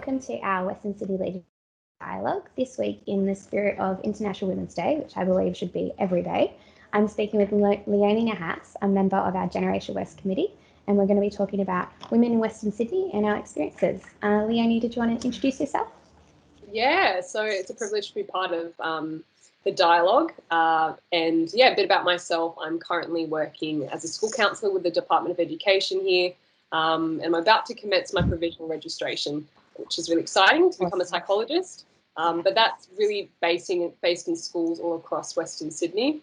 welcome to our Western Sydney Leadership Dialogue. This week, in the spirit of International Women's Day, which I believe should be every day, I'm speaking with Leonie Nahhas, a member of our Generation West Committee, and we're going to be talking about women in Western Sydney and our experiences. Leonie, did you want to introduce yourself? Yeah, so it's a privilege to be part of the dialogue. And yeah, a bit about myself. I'm currently working as a school counsellor with the Department of Education here. And I'm about to commence my provisional registration, which is really exciting to become a psychologist. But that's really based in schools all across Western Sydney.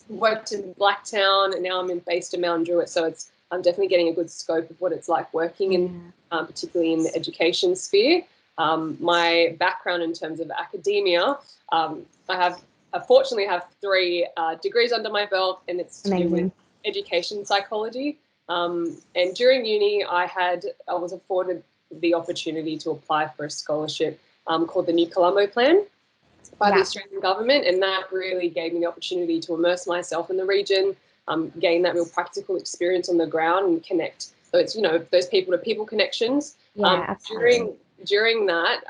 Worked in Blacktown, and now I'm based in Mount Druitt. So I'm definitely getting a good scope of what it's like working in, particularly in the education sphere. My background in terms of academia, I fortunately have 3 degrees under my belt, and it's to do with education psychology. And during uni, I was afforded the opportunity to apply for a scholarship called the New Colombo Plan by the Australian government, and that really gave me the opportunity to immerse myself in the region, gain that real practical experience on the ground and connect. So it's, those people-to-people connections. During that,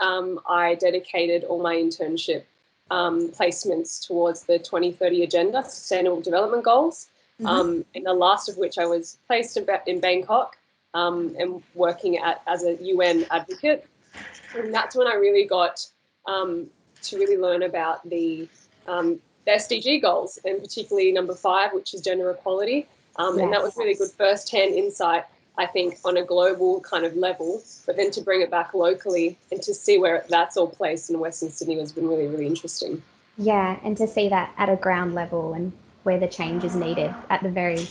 I dedicated all my internship placements towards the 2030 Agenda, Sustainable Development Goals, and the last of which I was placed in Bangkok and working as a UN advocate. And that's when I really got to really learn about the SDG goals, and particularly number 5, which is gender equality. And that was really good first-hand insight, I think, on a global kind of level, but then to bring it back locally and to see where that's all placed in Western Sydney has been really, really interesting. Yeah, and to see that at a ground level and where the change is needed at the very,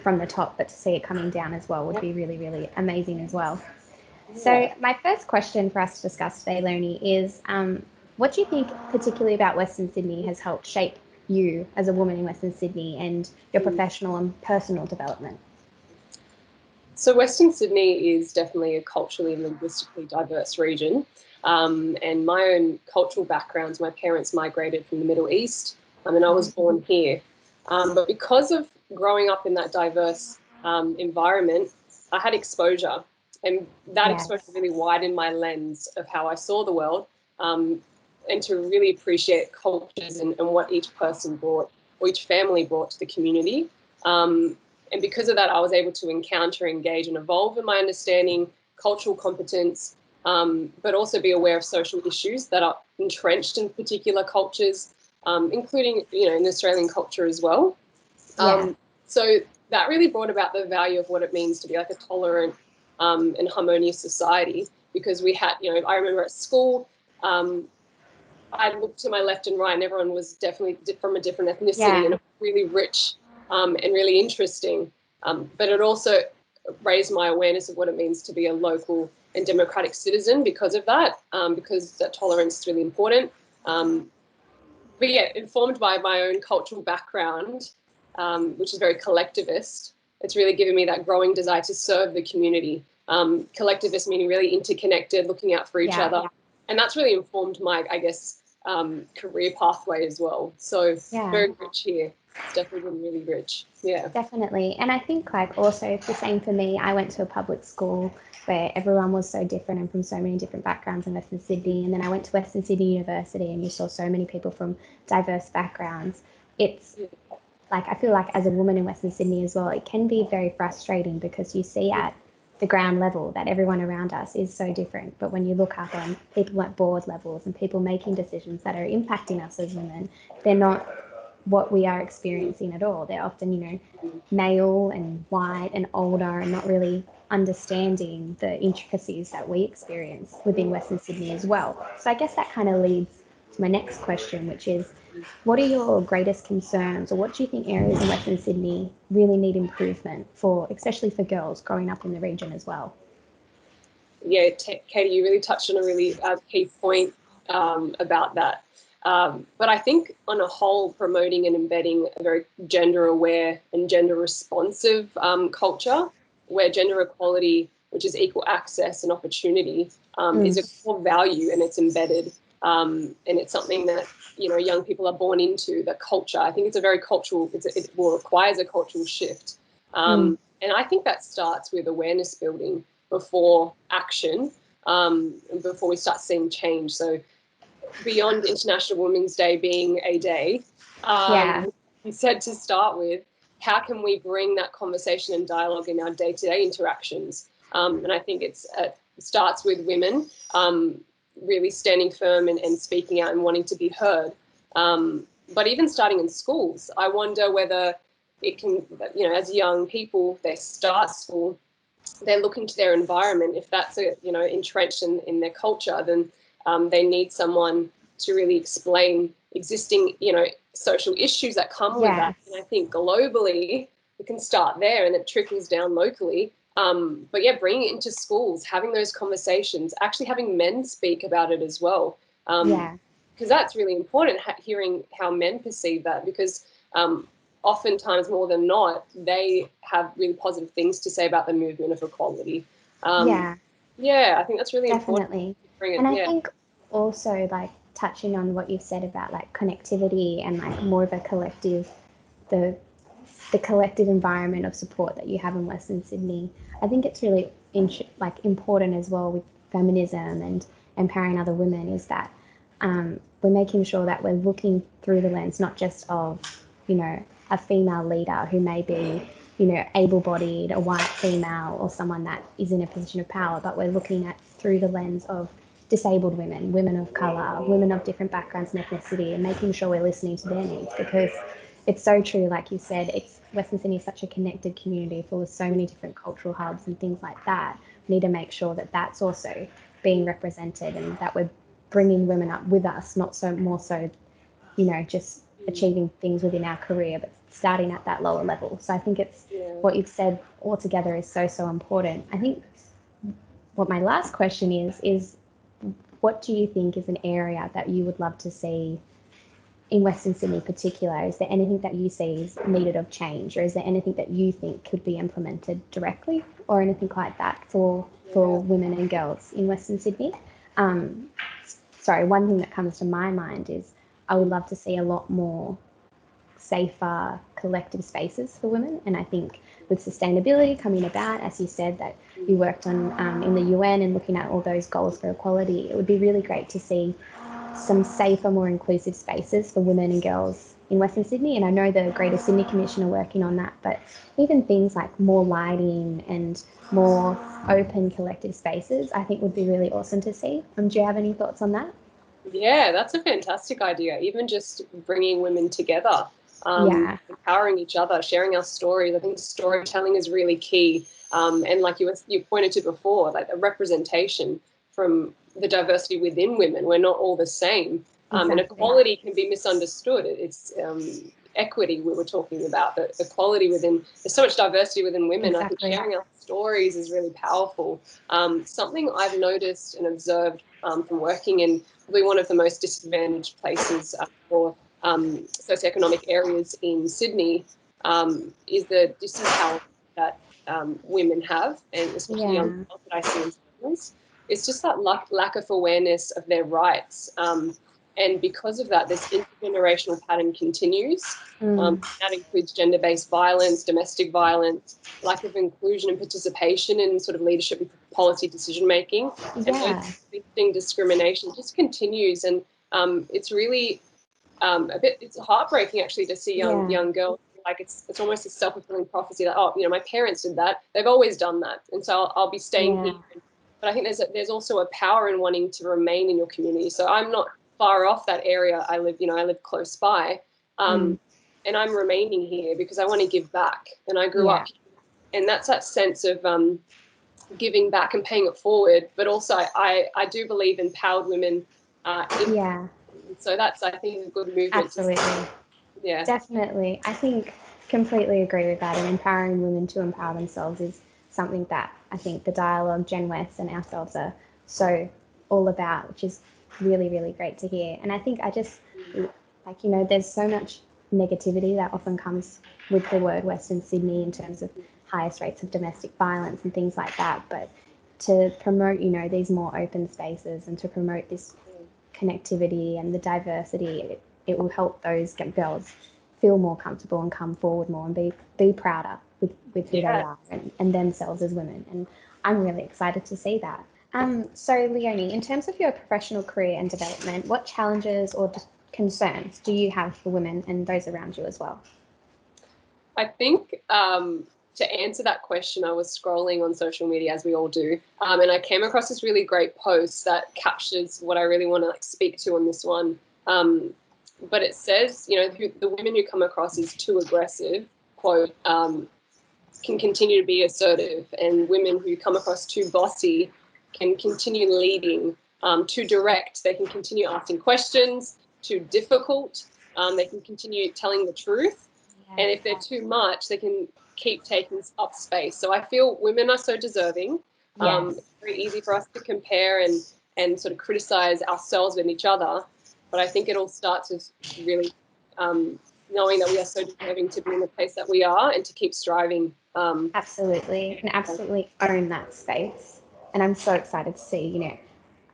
from the top, but to see it coming down as well would be really, really amazing as well. Yeah. So my first question for us to discuss today, Leonie, is what do you think particularly about Western Sydney has helped shape you as a woman in Western Sydney and your professional and personal development? So Western Sydney is definitely a culturally and linguistically diverse region. And my own cultural backgrounds, my parents migrated from the Middle East, and I was born here. But because of growing up in that diverse environment, I had exposure. And that exposure really widened my lens of how I saw the world, and to really appreciate cultures and what each person brought, or each family brought to the community. And because of that, I was able to encounter, engage, and evolve in my understanding, cultural competence, but also be aware of social issues that are entrenched in particular cultures, including, in the Australian culture as well. So that really brought about the value of what it means to be like a tolerant and harmonious society, because we had, I remember at school, I looked to my left and right, and everyone was definitely from a different ethnicity, and it was really rich and really interesting. But it also raised my awareness of what it means to be a local and democratic citizen because of that, because that tolerance is really important. But yeah, informed by my own cultural background, which is very collectivist, it's really given me that growing desire to serve the community. Collectivist meaning really interconnected, looking out for each other. And that's really informed my, I guess, career pathway as well. So very rich here. It's definitely been really rich. Yeah. Definitely. And I think also it's the same for me. I went to a public school where everyone was so different and from so many different backgrounds in Western Sydney. And then I went to Western Sydney University, and you saw so many people from diverse backgrounds. It's I feel like as a woman in Western Sydney as well, it can be very frustrating because you see at the ground level that everyone around us is so different. But when you look up on people at board levels and people making decisions that are impacting us as women, they're not what we are experiencing at all. They're often, male and white and older and not really understanding the intricacies that we experience within Western Sydney as well. So I guess that kind of leads to my next question, which is, what are your greatest concerns, or what do you think areas in Western Sydney really need improvement for, especially for girls growing up in the region as well? Yeah, Katie, you really touched on a really key point about that. But I think on a whole, promoting and embedding a very gender-aware and gender-responsive culture, where gender equality, which is equal access and opportunity, is a core value, and it's embedded. And it's something that, young people are born into, the culture. I think it's a very cultural, it requires a cultural shift. And I think that starts with awareness building before action. before we start seeing change. So beyond International Women's Day being a day, you said to start with, how can we bring that conversation and dialogue in our day-to-day interactions? And I think it starts with women really standing firm and speaking out and wanting to be heard. But even starting in schools, I wonder whether it can, as young people, they start school, they're looking to their environment. If that's entrenched in their culture, then they need someone to really explain existing social issues that come with that. And I think globally we can start there, and it trickles down locally. But yeah, bringing it into schools, having those conversations, actually having men speak about it as well. Because that's really important, hearing how men perceive that, because oftentimes, more than not, they have really positive things to say about the movement of equality. I think that's really important. And I think also, like, touching on what you've said about like connectivity and like more of a collective, the collective environment of support that you have in Western Sydney, I think it's really important as well with feminism and empowering other women, is that we're making sure that we're looking through the lens not just of a female leader who may be able-bodied, a white female, or someone that is in a position of power, but we're looking at through the lens of disabled women, women of colour, women of different backgrounds and ethnicity, and making sure we're listening to their needs, because it's so true, like you said, Western Sydney is such a connected community full of so many different cultural hubs and things like that. We need to make sure that that's also being represented, and that we're bringing women up with us, not so more so, just achieving things within our career, but starting at that lower level. So I think it's what you've said altogether is so important. I think what my last question is what do you think is an area that you would love to see in Western Sydney in particular? Is there anything that you see is needed of change, or is there anything that you think could be implemented directly, or anything like that for women and girls in Western Sydney? One thing that comes to my mind is I would love to see a lot more safer collective spaces for women. And I think with sustainability coming about, as you said, that you worked on in the UN and looking at all those goals for equality, it would be really great to see some safer, more inclusive spaces for women and girls in Western Sydney. And I know the Greater Sydney Commission are working on that, but even things like more lighting and more open collective spaces, I think would be really awesome to see. Do you have any thoughts on that? Yeah, that's a fantastic idea. Even just bringing women together, empowering each other, sharing our stories. I think storytelling is really key. And like you pointed to before, like the representation from the diversity within women. We're not all the same. And equality can be misunderstood. It's equity we were talking about, but equality within, there's so much diversity within women. I think sharing our stories is really powerful. Something I've noticed and observed from working in probably one of the most disadvantaged places for socioeconomic areas in Sydney is the disempowerment that women have, and especially young girls that I see in schools. It's just that lack of awareness of their rights. And because of that, this intergenerational pattern continues. That includes gender-based violence, domestic violence, lack of inclusion and participation in sort of leadership and policy decision-making. And existing discrimination just continues. And it's really it's heartbreaking actually to see young girls. Like it's almost a self-fulfilling prophecy that, oh, my parents did that. They've always done that. And so I'll be staying here. But I think there's also a power in wanting to remain in your community. So I'm not far off that area. I live close by, and I'm remaining here because I want to give back. And I grew up, and that's that sense of giving back and paying it forward. But also, I do believe in empowered women. So that's, I think, a good movement. Absolutely. Definitely. I think completely agree with that. And empowering women to empower themselves is something that I think the Dialogue, Gen West, and ourselves are so all about, which is really, really great to hear. And I think there's so much negativity that often comes with the word Western Sydney in terms of highest rates of domestic violence and things like that. But to promote, these more open spaces and to promote this connectivity and the diversity, it will help those girls feel more comfortable and come forward more and be prouder with who they are and themselves as women. And I'm really excited to see that. So Leonie, in terms of your professional career and development, what challenges or concerns do you have for women and those around you as well? I think to answer that question, I was scrolling on social media as we all do, and I came across this really great post that captures what I really want to speak to on this one. But it says, the women who come across as too aggressive, quote, can continue to be assertive, and women who come across too bossy can continue leading. Too direct, they can continue asking questions. Too difficult, they can continue telling the truth. And if they're too much, they can keep taking up space. So I feel women are so deserving. Yes. It's very easy for us to compare and sort of criticize ourselves and each other. But I think it all starts with really knowing that we are so deserving to be in the place that we are and to keep striving. Absolutely, and absolutely own that space. And I'm so excited to see,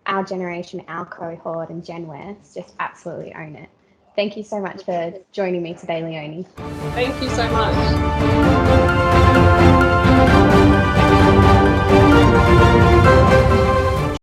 our generation, our cohort, and Gen West just absolutely own it. Thank you so much for joining me today, Leonie. Thank you so much.